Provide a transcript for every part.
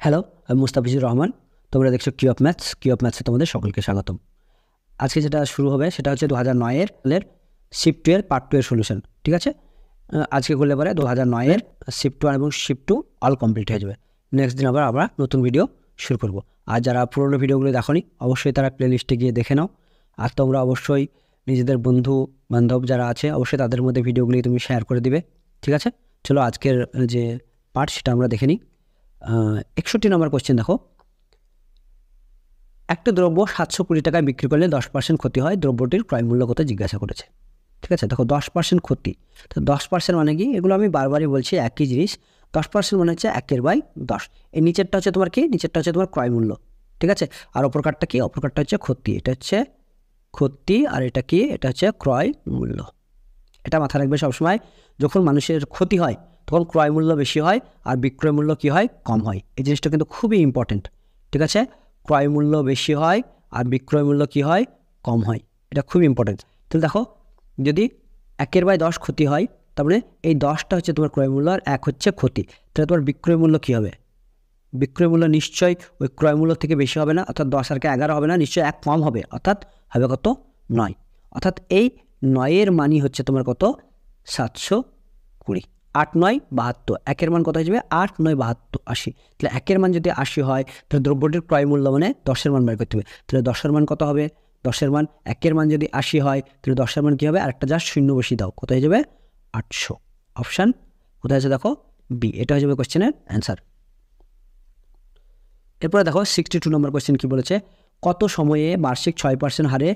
Hello, আমি মুস্তাফিজুর রহমান। তোমরা দেখছো কিউ অফ ম্যাথসে তোমাদের সকলকে স্বাগতম। আজকে যেটা শুরু হবে সেটা হচ্ছে 2009 এর শিফট 2 এর পার্ট 2 এর সলিউশন। ঠিক আছে, আজকে করলে পরে 2009 এর শিফট 1 এবং শিফট 2 অল কমপ্লিট হয়ে যাবে। নেক্সট দিন আবার আমরা নতুন ভিডিও শুরু করব। আর যারা পুরোনো ভিডিওগুলো দেখোনি অবশ্যই তারা প্লেলিস্টে গিয়ে দেখে নাও। আর তোমরা অবশ্যই নিজেদের বন্ধু বান্ধব যারা আছে অবশ্যই তাদের মধ্যে ভিডিওগুলি তুমি শেয়ার করে দিবে। ঠিক আছে, চলো আজকের যে পার্ট সেটা আমরা দেখে নিই। 61 নম্বর কোশ্চেন দেখো, একটা দ্রব্য 700 কোটি টাকায় বিক্রি করলে 10% ক্ষতি হয়, দ্রব্যটির ক্রয় মূল্য কত জিজ্ঞাসা করেছে। ঠিক আছে, দেখো 10% ক্ষতি, তো 10% মানে কি, এগুলো আমি বারবারই বলছি একই জিনিস। 10% মানে হচ্ছে 1/10। এই নিচেরটা হচ্ছে তোমার কি, নিচেরটা হচ্ছে তোমার ক্রয় মূল্য। ঠিক আছে, আর অপরকারটা কি, অপরকারটা হচ্ছে ক্ষতি। এটা হচ্ছে ক্ষতি আর এটা কি, এটা হচ্ছে ক্রয় মূল্য। এটা মাথায় রাখবে সবসময়। যখন মানুষের ক্ষতি হয় তখন ক্রয় মূল্য বেশি হয় আর বিক্রয় মূল্য কি হয়, কম হয়। এই জিনিসটা কিন্তু খুবই ইম্পর্টেন্ট। ঠিক আছে, ক্রয় মূল্য বেশি হয় আর বিক্রয় মূল্য কি হয়, কম হয়। এটা খুব ইম্পর্টেন্ট। তাহলে দেখো, যদি 1/10 ক্ষতি হয়, তারপরে এই 10টা হচ্ছে তোমার ক্রয় মূল্য আর 1 হচ্ছে ক্ষতি, তাহলে তোমার বিক্রয় মূল্য কী হবে, বিক্রয় মূল্য নিশ্চয়ই ওই ক্রয় মূল্য থেকে বেশি হবে না, অর্থাৎ 10 আর 11 হবে না, নিশ্চয়ই 1 কম হবে, অর্থাৎ হবে কত, 9। অর্থাৎ এই 9-এর মানই হচ্ছে তোমার কত, 720। 8 9 72, 1-এর মান কত হয়ে যাবে, 8 9 72 80। তাহলে 1-এর মান যদি 80 হয় তাহলে দ্রব্যটির ক্রয় মূল্য মানে 10-এর মান বের করতে হবে। তাহলে 10-এর মান কত হবে, 10-এর মান, 1-এর মান যদি 80 হয় তাহলে 10-এর মান কী হবে, আরেকটা জাস্ট শূন্য বসিয়ে দাও, কত হয়ে যাবে, 800। অপশান কোথায় আছে দেখো, বি। এটা হয়ে যাবে কোশ্চেনের অ্যান্সার। এরপরে দেখো 62 নম্বর কোয়েশ্চেন কি বলেছে, কত সময়ে বার্ষিক 6% হারে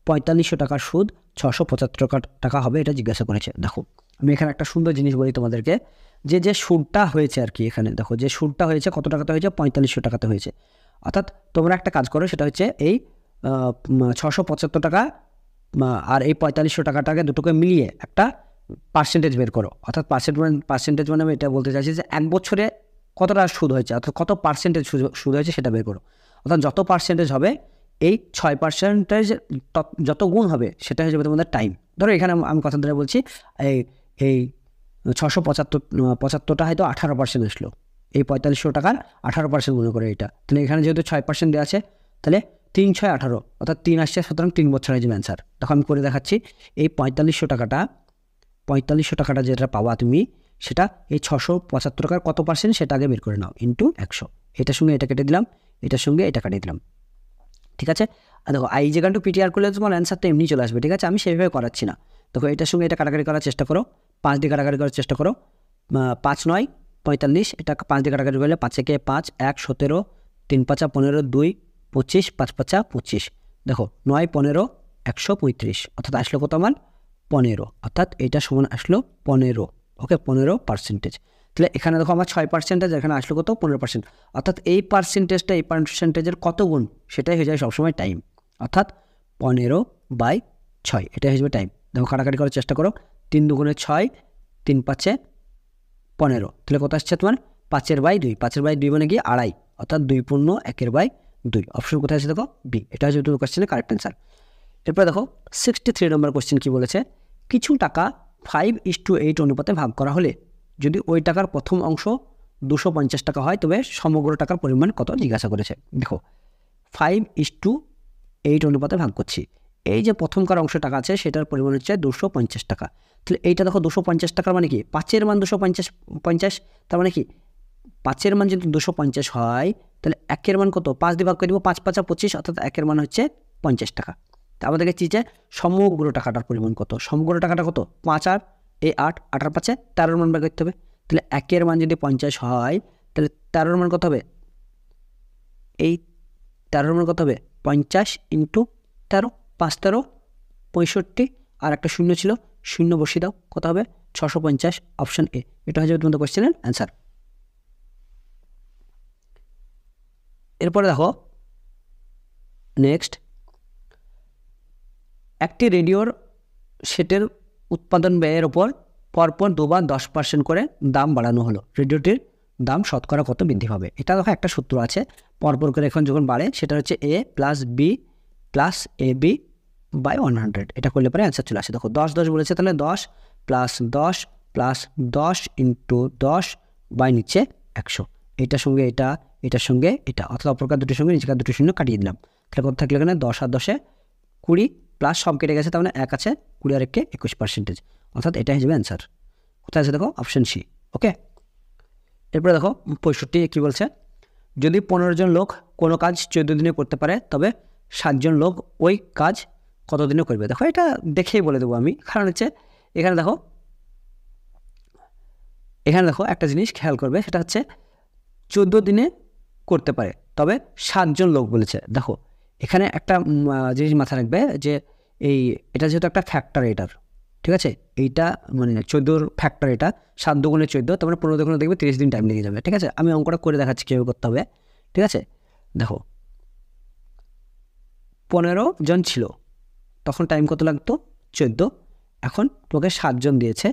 4500 টাকার সুদ 675 টাকা হবে, এটা জিজ্ঞাসা করেছে। দেখো আমি এখানে একটা সুন্দর জিনিস বলি তোমাদেরকে, যে সুদটা হয়েছে আর কি, এখানে দেখো যে সুদটা হয়েছে কত টাকাতে হয়েছে, 4500 টাকাতে হয়েছে। অর্থাৎ তোমরা একটা কাজ করো, সেটা হচ্ছে এই 675 টাকা আর এই 4500 টাকাটাকে দুটোকে মিলিয়ে একটা পার্সেন্টেজ বের করো। অর্থাৎ পার্সেন্টেজ মানে আমি এটা বলতে চাইছি যে এক বছরে কতটা সুদ হয়েছে, অর্থাৎ কত পার্সেন্টেজ সুদ হয়েছে সেটা বের করো। অর্থাৎ যত পার্সেন্টেজ হবে এই 6% যত গুণ হবে সেটা হয়ে যাবে তোমাদের টাইম। ধরো এখানে আমি কথা ধরে বলছি, এই 675টা হয়তো 18% আসলো, এই 4500 টাকার 18% মনে করে এটা। তাহলে এখানে যেহেতু 6% দেওয়া আছে, তাহলে 3 6 18, অর্থাৎ 3 আসছে, সুতরাং 3 বছর হয়ে যাবে অ্যান্সার। তখন আমি করে দেখাচ্ছি, এই 4500 টাকাটা যেটা পাওয়া তুমি, সেটা এই 675 টাকার কত পার্সেন্ট সেটা আগে বের করে নাও, ইন্টু 100। এটার সঙ্গে এটা কেটে দিলাম, এটার সঙ্গে এটা কাটিয়ে দিলাম। ঠিক আছে, আর দেখো এই জায়গাটা পিটিআর করলে তোমার অ্যান্সারটা এমনি চলে আসবে। ঠিক আছে, আমি সেইভাবে করাচ্ছি না। দেখো এটার সঙ্গে এটা কাটাকাটি করার চেষ্টা করো, 5 দিয়ে কাটাকাটি করার চেষ্টা করো, 5 9 45, এটা 5 দিয়ে কাটাকাটি করলে 5 একে 5, 1 17, 3 5 15, 2 25, 5 5 25। দেখো 9 15 135, অর্থাৎ আসলো কত আমার, 15। অর্থাৎ এটা সমান আসলো 15। ওকে, 15%। তাহলে এখানে দেখো আমার 6%, এখানে আসলো কত, 15%। অর্থাৎ এই পার্সেন্টেজটা এই পার্সেন্টেজের কত গুণ, সেটাই হয়ে যায় সবসময় টাইম। অর্থাৎ 15/6, এটাই হয়ে যাবে টাইম। দেখো কাটাকাটি করার চেষ্টা করো, 3 2 6, 3 5 15, তাহলে কত আসছে তোমার, 5/2। 5/2 মানে কি, আড়াই, অর্থাৎ 2 পূর্ণ 1/2। অপশন কোথায় আছে দেখো, বি। এটা হচ্ছে তোমার কোয়েশ্চেনের কারেক্ট অ্যান্সার। এরপরে দেখো 63 নম্বর কোয়েশ্চেন কি বলেছে, কিছু টাকা 5:8 অনুপাতে ভাগ করা হলে যদি ওই টাকার প্রথম অংশ 250 টাকা হয় তবে সমগ্র টাকার পরিমাণ কত জিজ্ঞাসা করেছে। দেখো 5:8 অনুপাতে ভাগ করছি, এই যে প্রথমকার অংশ টাকা আছে সেটার পরিমাণ হচ্ছে 250 টাকা। তাহলে এইটা দেখো 250 টাকার মানে কি, 5-এর মান 250, তার মানে কি 5-এর মান যদি 250 হয় তাহলে 1-এর মান কত, 5 দিয়ে ভাগ করে দিব, 5 5 25, অর্থাৎ 1-এর মান হচ্ছে 50 টাকা। তা আমাদের দেখছি যে সমগ্র টাকাটার পরিমাণ কত, সমগ্র টাকাটা কত, 5 আর 8, 8 আর 5 13-এর মান বের করতে হবে। তাহলে 1-এর মান যদি 50 হয় তাহলে 13-এর মান কত হবে, এই 13-এর মান কত হবে, 50 ইন্টু 13, 5 13 65, আর একটা শূন্য ছিল, শূন্য বসিয়ে দাও, কত হবে, 650। অপশন এ, এটা হয়ে যাবে তোমাদের কোয়েশ্চেনের অ্যান্সার। এরপরে দেখো নেক্সট, একটি রেডিওর সেটের উৎপাদন ব্যয়ের ওপর পরপর দুবার 10% করে দাম বাড়ানো হলো, রেডিওটির দাম শতকরা কত বৃদ্ধি পাবে। এটা দেখো একটা সূত্র আছে, পরপর করে এখন যখন বাড়ে সেটা হচ্ছে a plus b plus ab by 100। এটা করলে পরে অ্যান্সার চলে আসে। দেখো 10 10 বলেছে, তাহলে 10 প্লাস 10 প্লাস 10 ইন্টু 10 বাই নিচে 100। এটার সঙ্গে এটা এটার সঙ্গে এটা, অর্থাৎ অপরকার দুটির সঙ্গে নিচেকার দুটি শূন্য কাটিয়ে দিলাম। তাহলে কত থাকলো এখানে 10 আর 10 20 প্লাস সব কেটে গেছে, তার মানে 1 আছে, 20 আর 1 21%, অর্থাৎ এটা হয়ে যাবে অ্যান্সার। কোথায় আছে দেখো, অপশন সি। ওকে, এরপরে দেখো 65 কী বলছে, যদি 15 জন লোক কোনো কাজ 14 দিনে করতে পারে, তবে 7 জন লোক ওই কাজ কত দিনে করবে? দেখো এটা দেখেই বলে দেবো আমি, কারণ হচ্ছে এখানে দেখো একটা জিনিস খেয়াল করবে, সেটা হচ্ছে 14 দিনে করতে পারে, তবে 7 জন লোক বলেছে। দেখো এখানে একটা জিনিস মাথায় রাখবে যে এটা যেহেতু একটা ফ্যাক্টর, এটার ঠিক আছে, এইটা মানে 14 ফ্যাক্টর, এটা 7 দুগুণে 14, তার মানে 15 দুগুণে দেখবে 30 দিন টাইম লেগে যাবে। ঠিক আছে, আমি অঙ্কটা করে দেখাচ্ছি কীভাবে করতে হবে। ঠিক আছে, দেখো 15 জন ছিল, তখন টাইম কত লাগতো 14, এখন তোকে 7 জন দিয়েছে,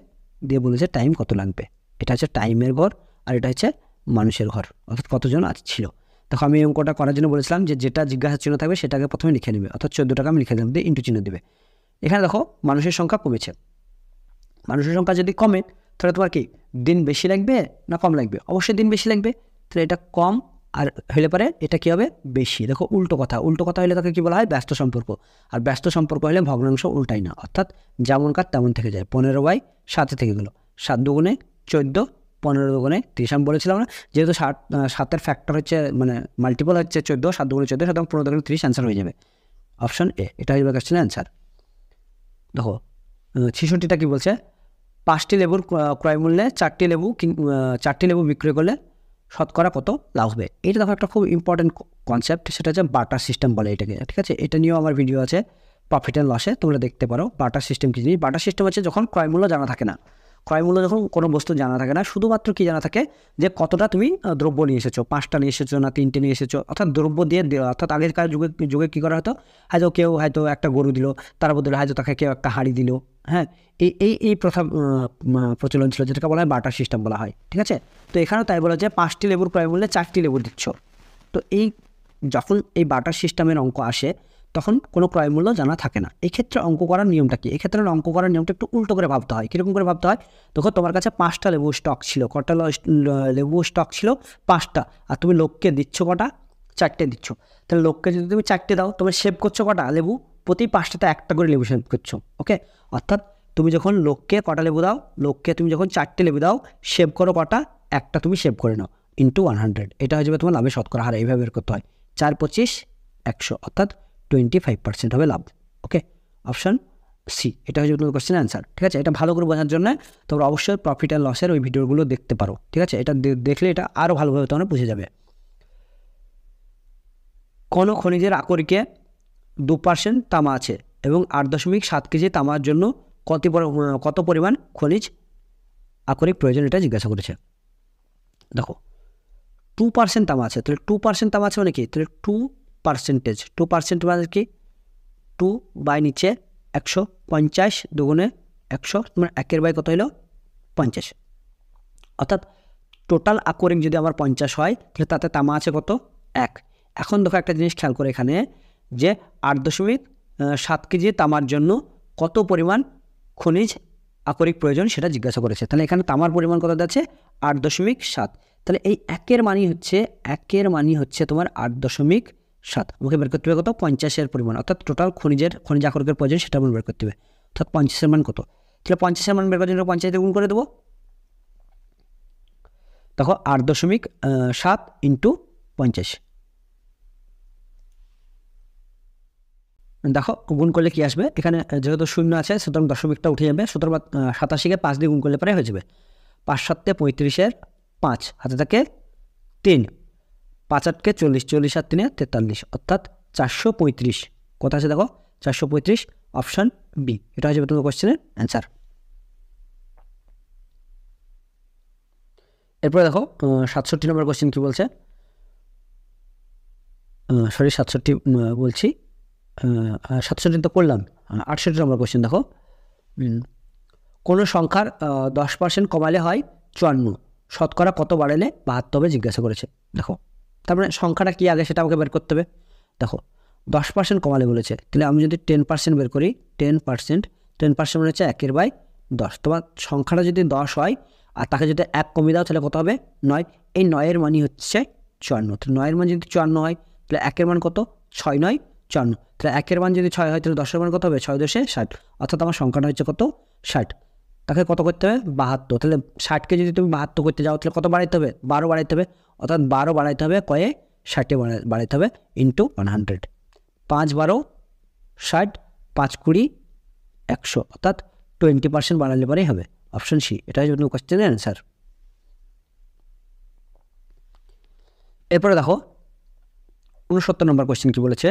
দিয়ে বলেছে টাইম কত লাগবে। এটা হচ্ছে টাইমের ঘর, আর এটা হচ্ছে মানুষের ঘর, অর্থাৎ কতজন ছিল। দেখো আমি এই অঙ্কটা করার জন্য বলেছিলাম যে যেটা জিজ্ঞাসা চিহ্ন থাকবে সেটাকে প্রথমে লিখে নেবে, অর্থাৎ 14টাকে আমি লিখে দিলাম, দিয়ে ইন্টু চিহ্ন দেবে। এখানে দেখো মানুষের সংখ্যা কমেছে, মানুষের সংখ্যা যদি কমে তাহলে তোমার কি দিন বেশি লাগবে না কম লাগবে? অবশ্যই দিন বেশি লাগবে, তাহলে এটা কম, আর হলে পরে এটা কী হবে বেশি। দেখো উল্টো কথা হলে তাকে কী বলা হয়, ব্যস্ত সম্পর্ক, আর ব্যস্ত সম্পর্ক হলে ভগ্নাংশ উল্টাই না, অর্থাৎ যেমন কাজ তেমন থেকে যায়। 15/7 থেকে গেলো, 7 দুগুণে 14, 15 দুগুণে 30। আমি বলেছিলাম না, যেহেতু 7-এর ফ্যাক্টর হচ্ছে মানে মাল্টিপল হচ্ছে 14, 7 দুগুণে 14, 7 15 দুগুণে 30, অ্যান্সার হয়ে যাবে অপশন এ। এটা হয়ে যাবে কোশ্চেনের অ্যান্সার। দেখো 66টা কী বলছে, 5টি লেবুর ক্রয় মূল্যে 4টি লেবু বিক্রয় করলে শতকরা কত লাভ হবে? এটা দেখো একটা খুব ইম্পর্টেন্ট কনসেপ্ট, সেটা হচ্ছে বাটার সিস্টেম বলে এটাকে। ঠিক আছে, এটা নিয়েও আমার ভিডিও আছে প্রফিট অ্যান্ড লসে, তোমরা দেখতে পারো। বাটার সিস্টেম কী জিনিস? বাটার সিস্টেম হচ্ছে যখন ক্রয় মূল্য জানা থাকে না, যখন কোনো বস্তু জানা থাকে না, শুধুমাত্র কি জানা থাকে যে কতটা তুমি দ্রব্য নিয়ে এসেছো, 5টা নিয়ে এসেছো না 3টে নিয়ে এসেছো, অর্থাৎ দ্রব্য দিয়ে, অর্থাৎ আগেকার যুগে কী করা হতো, কেউ হয়তো একটা গরু দিল, তার বদলে হয়তো তাকে কেউ একটা হাঁড়ি দিল। হ্যাঁ, এই প্রথা প্রচলন ছিল, যেটাকে বলা হয় বাটার সিস্টেম বলা হয়। ঠিক আছে, তো এখানেও তাই বলা যায় 5টি লেবুর ক্রয় মূল্যে 4টি লেবু দিচ্ছ। তো যখন এই বাটার সিস্টেমের অঙ্ক আসে, তখন কোনো ক্রয় মূল্য জানা থাকে না। এই ক্ষেত্রে অঙ্ক করার নিয়মটা কি? এক্ষেত্রে অঙ্ক করার নিয়মটা একটু উল্টো করে ভাবতে হয়। কীরকম করে ভাবতে হয়? দেখো তোমার কাছে 5টা লেবু স্টক ছিল, কটা লেবু স্টক ছিল 5টা, আর তুমি লোককে দিচ্ছ কটা, 4টে দিচ্ছ। তাহলে লোককে যদি তুমি 4টে দাও, তুমি সেভ করছো কটা লেবু, প্রতি 5টাতে একটা করে লেবু সেভ করছো। ওকে, অর্থাৎ তুমি যখন লোককে কটা লেবু দাও, লোককে তুমি যখন 4টে লেবু দাও, সেভ করো কটা, একটা তুমি সেভ করে নাও, ইন্টু 100। এটা হয়ে যাবে তোমার লাভের শতকরা হার। এইভাবে বের করতে হয়, 4 25 100, অর্থাৎ 25% হবে লাভ। ওকে, অপশান সি, এটা হয়ে যাবে তোমার কোশ্চেন অ্যান্সার। ঠিক আছে, এটা ভালো করে বোঝার জন্য তোমরা অবশ্যই প্রফিট অ্যান্ড লসের ওই ভিডিওগুলো দেখতে পারো। ঠিক আছে, এটা দেখলে এটা আরও ভালোভাবে তোমরা বুঝে যাবে। কোনো খনিজের আকরিকে 2% তামা আছে এবং 8.7 কেজি তামার জন্য কত পরিমাণ খনিজ আকরিক প্রয়োজন, এটা জিজ্ঞাসা করেছে। দেখো 2% তামা আছে, তাহলে 2% তামা আছে মানে কি? তাহলে 2% মানে কি? 2 বাই নিচে 100, 50 দুগুণে 100, তোমার 1-এর বাই কত হলো 50, অর্থাৎ টোটাল আকরিক যদি আমার 50 হয়, তাহলে তাতে তামা আছে কত 1। এখন দেখো একটা জিনিস খেয়াল করে এখানে, যে 8.7 কেজি তামার জন্য কত পরিমাণ খনিজ আকরিক প্রয়োজন সেটা জিজ্ঞাসা করেছে। তাহলে এখানে তামার পরিমাণ কত আছে 8.7, তাহলে এই 1-এর মানই হচ্ছে তোমার 8.7। আমাকে বের করতে হবে কত 50-এর পরিমাণ, অর্থাৎ টোটাল খনিজ আকরিকের প্রয়োজন সেটা বের করতে হবে, অর্থাৎ 50-এর মান কত। তাহলে 50-এর মান বের করার জন্য 50 দিয়ে গুণ করে দেবো। দেখো 8.7 ইন্টু 50, দেখো গুণ করলে কি আসবে, এখানে যেহেতু শূন্য আছে সুতরাং দশমিকটা উঠে যাবে, সুতরাং 87কে 5 দিয়ে গুণ করলে পরে হয়ে যাবে 5 7 35-এর 5, হাতে থাকে 3, 5 8 40, 40 আর 3 43, অর্থাৎ 435। কত আছে দেখো 435, অপশান বি, এটা হয়ে যাবে তোমার কোশ্চেনের অ্যান্সার। এরপরে দেখো 67 নম্বর কোশ্চেন কী বলছে, 67 বলছি, 67 তো করলাম, 68 নম্বর কোশ্চেন দেখো, কোনো সংখ্যার 10% কমালে হয় 54, শতকরা কত বাড়ালে 72 হবে জিজ্ঞাসা করেছে। দেখো তারপরে সংখ্যাটা কী আগে সেটা আমাকে বের করতে হবে। দেখো 10% কমালে বলেছে, তাহলে আমি যদি 10% বের করি, 10% মানে হচ্ছে 1-এর বাই 10। তোমার সংখ্যাটা যদি 10 হয় আর তাকে যদি 1 কমিয়ে দাও তাহলে কত হবে 9, এই 9-এর মানই হচ্ছে 54, তাহলে 9-এর মান যদি 54 হয় তাহলে 1-এর মান কত, 6 9 54, তাহলে 1-এর মান যদি 6 হয় তাহলে 10-এর মান কত হবে, 6 10 60, অর্থাৎ আমার সংখ্যাটা হচ্ছে কত, 60। তাকে কত করতে হবে, 72, তাহলে 60কে যদি তুমি 72 করতে যাও তাহলে কত বাড়াইতে হবে, 12 বাড়াইতে হবে, অর্থাৎ 12 বাড়াইতে হবে কয়ে, 60-এ বাড়াইতে হবে ইন্টু 100, 5 12 60, 5 20 100, অর্থাৎ 20% বাড়ালে পরেই হবে, অপশন সি, এটা হচ্ছে কোশ্চেনের অ্যান্সার। এরপরে দেখো 69 নম্বর কোশ্চেন কি বলেছে,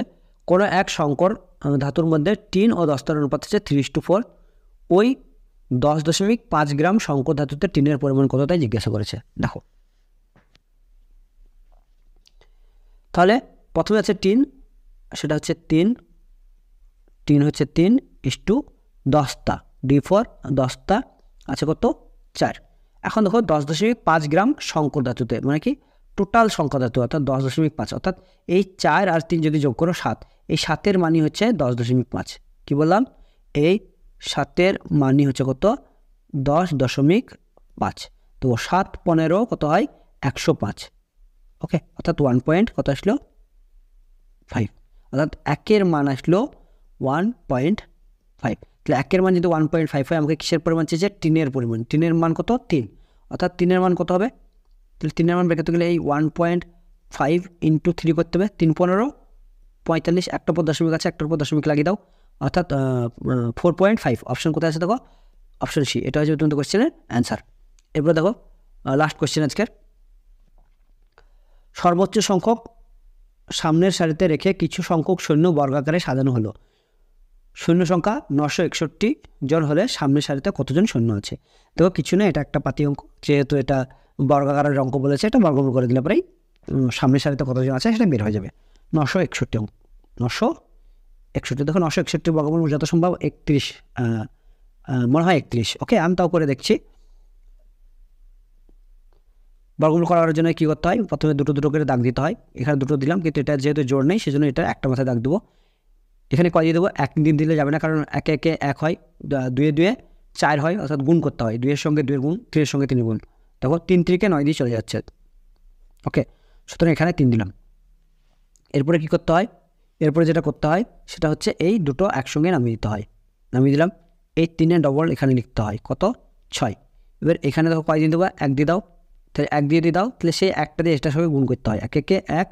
কোনো এক সংকর ধাতুর মধ্যে টিন ও দস্তার অনুপাত হচ্ছে 3:4, ওই 10.5 গ্রাম সংকর ধাতুতে টিনের পরিমাণ কত তাই জিজ্ঞাসা করেছে। দেখো তাহলে প্রথমে আছে টিন, সেটা হচ্ছে 3 হচ্ছে 3:10টা, D4 10টা আছে কত, 4। এখন দেখো 10.5 গ্রাম সংকর ধাতুতে, মানে কি টোটাল সংকর ধাতু, অর্থাৎ 10.5, অর্থাৎ এই 4 আর 3 যদি যোগ করো 7, এই 7-এর মানই হচ্ছে 10.5। কি বললাম, এই 7-এর মানই হচ্ছে কত, 10.5, তো 7 15 কত হয়, 105, ওকে, অর্থাৎ 1 পয়েন্ট কত আসলো, 5, অর্থাৎ 1-এর মান আসলো 1.5। তাহলে 1-এর মান যদি 1.5 হয়, আমাকে কিসের পরিমাণ চেয়েছে, টিনের পরিমাণ, টিনের মান কত, 3, অর্থাৎ 3-এর মান কত হবে, তাহলে 3-এর মান বের করতে গেলে এই 1.5 ইন্টু 3 করতে হবে, 3 15 45, একটা পর দশমিক আছে, একটার পর দশমিক লাগিয়ে দাও, অর্থাৎ 4.5, অপশন কোথায় আছে দেখো, অপশন সি, এটা হচ্ছে তোমাদের কোশ্চেনের অ্যান্সার। এরপরে দেখো লাস্ট কোশ্চেন আজকের, সর্বোচ্চ সংখ্যক সামনের সারিতে রেখে কিছু সংখ্যক সৈন্য বর্গাকারে সাজানো হলো, সৈন্য সংখ্যা 961 জন হলে সামনের সারিতে কতজন সৈন্য আছে। দেখো কিছু না, এটা একটা পাতি অঙ্ক, যেহেতু এটা বর্গাকারের অঙ্ক বলেছে, এটা বর্গমূল করে দিলে পরেই সামনের সারিতে কতজন আছে সেটা বের হয়ে যাবে। 961 অঙ্ক, 961, দেখো 961 বর্গমূল যত সম্ভব 31, মনে হয় 31, ওকে, আমি তাও করে দেখছি। বর্গমূল করার জন্য কী করতে হয়, প্রথমে দুটো দুটো করে দাগ দিতে হয়, এখানে দুটো দিলাম, কিন্তু এটা যেহেতু জোর নেই সেজন্য এটা একটা মাথায় দাগ দেবো। এখানে কয় দিয়ে দেবো, 1 দিন দিলে যাবে না, কারণ 1 1 1 হয়, 2 2 4 হয়, অর্থাৎ গুণ করতে হয়, 2-এর সঙ্গে 2-এর গুণ, 3-এর সঙ্গে 3 গুণ, দেখো 3 3-কে 9 দিয়ে চলে যাচ্ছে, ওকে, সুতরাং এখানে 3 দিলাম। এরপরে কি করতে হয়, এরপরে যেটা করতে হয় সেটা হচ্ছে এই দুটো একসঙ্গে নামিয়ে দিতে হয়, নামিয়ে দিলাম, এই 3-এর ডবল এখানে লিখতে হয়, কত, 6। এবার এখানে দেখো কয় দিন দেবো, 1 দিয়ে দাও, তাহলে 1 দিয়ে দাও, তাহলে সেই 1টা দিয়ে এটার সঙ্গে গুণ করতে হয়, 1 1 1,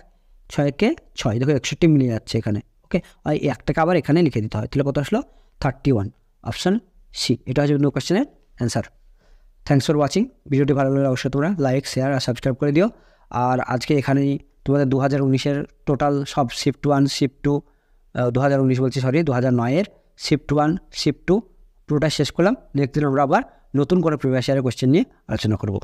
6 1 6, দেখো 61 মিলে যাচ্ছে এখানে, ওকে, আর এই 1টাকে আবার এখানে লিখে দিতে হয়, তাহলে কত আসলো, 31, অপশন সি, এটা হচ্ছে কোশ্চেনের অ্যান্সার। থ্যাংকস ফর ওয়াচিং, ভিডিওটি ভালো লাগলে অবশ্যই তোমরা লাইক শেয়ার আর সাবস্ক্রাইব করে দিও। আর আজকে এখানেই তোমাদের 2019-এর টোটাল সব শিফট 1 শিফট 2, 2019 বলছি সরি, 2009-এর শিফট 1 শিফট 2 পুরোটা শেষ করলাম। নেক্সট দিন আমরা আবার নতুন করে প্রিভিয়াস ইয়ারের কোশ্চেন নিয়ে আলোচনা করব।